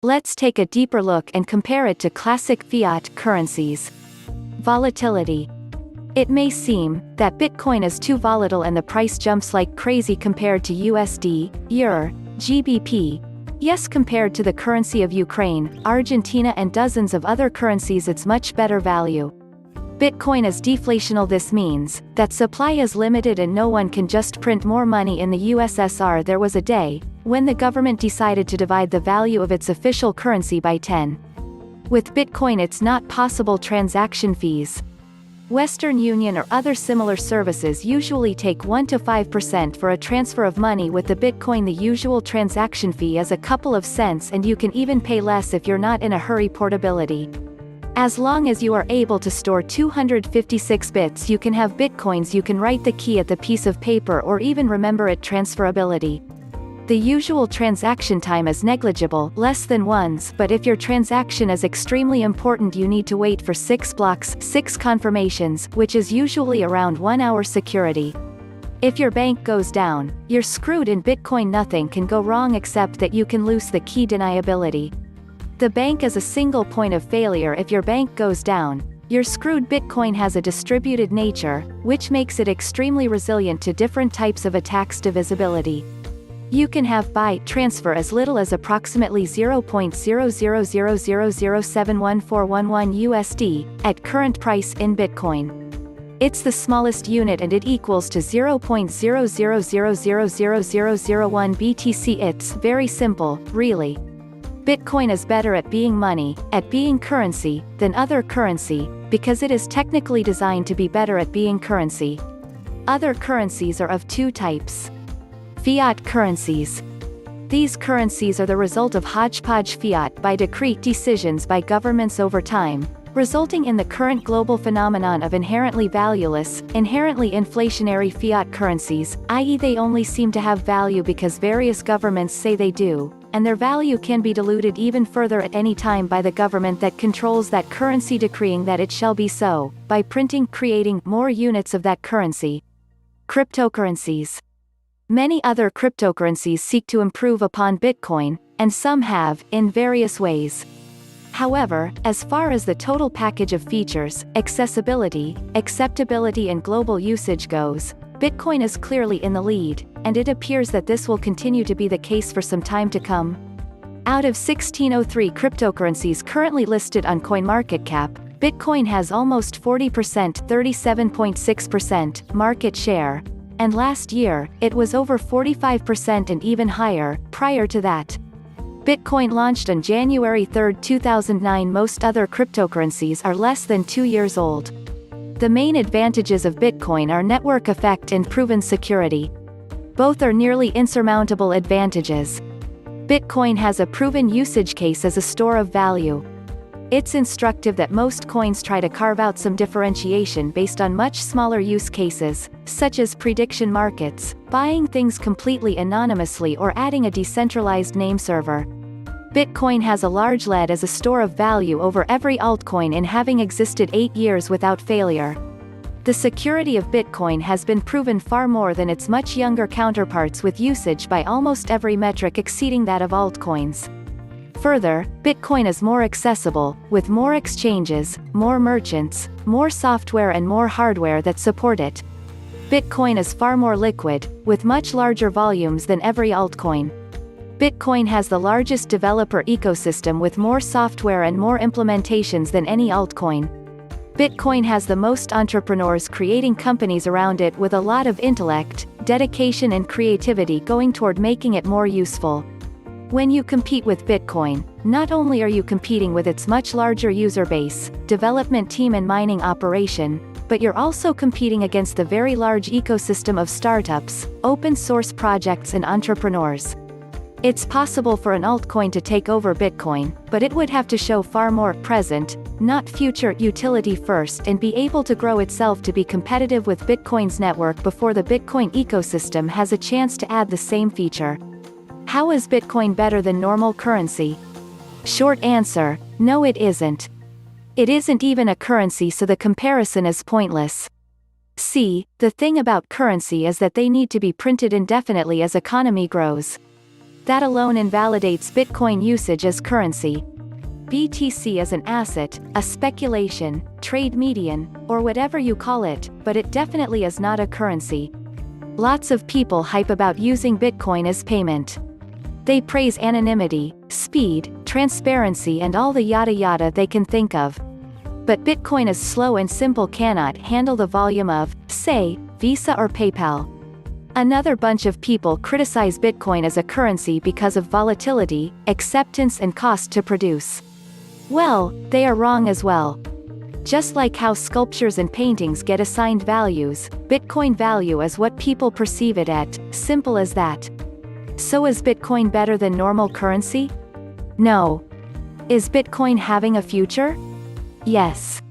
Let's take a deeper look and compare it to classic fiat currencies. Volatility. It may seem that Bitcoin is too volatile and the price jumps like crazy compared to USD, EUR, GBP. Yes, compared to the currency of Ukraine, Argentina and dozens of other currencies, it's much better value. Bitcoin is deflational. This means that supply is limited and no one can just print more money. In the USSR there was a day when the government decided to divide the value of its official currency by 10. With Bitcoin it's not possible. Transaction fees. Western Union or other similar services usually take 1 to 5% for a transfer of money. With the Bitcoin the usual transaction fee is a couple of cents, and you can even pay less if you're not in a hurry. Portability. As long as you are able to store 256 bits you can have Bitcoins. You can write the key at the piece of paper or even remember it. Transferability. The usual transaction time is negligible, less than once, but if your transaction is extremely important you need to wait for 6 blocks, 6 confirmations, which is usually around 1 hour. Security. If your bank goes down, you're screwed. In Bitcoin nothing can go wrong except that you can lose the key. Deniability. The bank is a single point of failure. If your bank goes down, you're screwed. Bitcoin has a distributed nature, which makes it extremely resilient to different types of attacks. Divisibility. You can have buy transfer as little as approximately 0.0000071411 USD at current price in Bitcoin. It's the smallest unit and it equals to 0.00000001 BTC. It's very simple, really. Bitcoin is better at being money, at being currency, than other currency, because it is technically designed to be better at being currency. Other currencies are of two types. Fiat currencies. These currencies are the result of hodgepodge fiat by decree decisions by governments over time, resulting in the current global phenomenon of inherently valueless, inherently inflationary fiat currencies, i.e. they only seem to have value because various governments say they do, and their value can be diluted even further at any time by the government that controls that currency decreeing that it shall be so, by creating more units of that currency. Cryptocurrencies. Many other cryptocurrencies seek to improve upon Bitcoin, and some have, in various ways. However, as far as the total package of features, accessibility, acceptability and global usage goes, Bitcoin is clearly in the lead, and it appears that this will continue to be the case for some time to come. Out of 1603 cryptocurrencies currently listed on CoinMarketCap, Bitcoin has almost 40% (37.6%) market share, and last year, it was over 45% and even higher. Prior to that, Bitcoin launched on January 3, 2009. Most other cryptocurrencies are less than 2 years old. The main advantages of Bitcoin are network effect and proven security. Both are nearly insurmountable advantages. Bitcoin has a proven usage case as a store of value. It's instructive that most coins try to carve out some differentiation based on much smaller use cases, such as prediction markets, buying things completely anonymously or adding a decentralized name server. Bitcoin has a large lead as a store of value over every altcoin in having existed 8 years without failure. The security of Bitcoin has been proven far more than its much younger counterparts, with usage by almost every metric exceeding that of altcoins. Further, Bitcoin is more accessible, with more exchanges, more merchants, more software and more hardware that support it. Bitcoin is far more liquid, with much larger volumes than every altcoin. Bitcoin has the largest developer ecosystem with more software and more implementations than any altcoin. Bitcoin has the most entrepreneurs creating companies around it, with a lot of intellect, dedication and creativity going toward making it more useful. When you compete with Bitcoin, not only are you competing with its much larger user base, development team and mining operation, but you're also competing against the very large ecosystem of startups, open source projects and entrepreneurs. It's possible for an altcoin to take over Bitcoin, but it would have to show far more present, not future, utility first and be able to grow itself to be competitive with Bitcoin's network before the Bitcoin ecosystem has a chance to add the same feature. How is Bitcoin better than normal currency? Short answer, no it isn't. It isn't even a currency, so the comparison is pointless. The thing about currency is that they need to be printed indefinitely as economy grows. That alone invalidates Bitcoin usage as currency. BTC is an asset, a speculation, trade median, or whatever you call it, but it definitely is not a currency. Lots of people hype about using Bitcoin as payment. They praise anonymity, speed, transparency and all the yada yada they can think of. But Bitcoin is slow and simple, cannot handle the volume of, say, Visa or PayPal. Another bunch of people criticize Bitcoin as a currency because of volatility, acceptance and cost to produce. Well, they are wrong as well. Just like how sculptures and paintings get assigned values, Bitcoin value is what people perceive it at, simple as that. So is Bitcoin better than normal currency? No. Is Bitcoin having a future? Yes.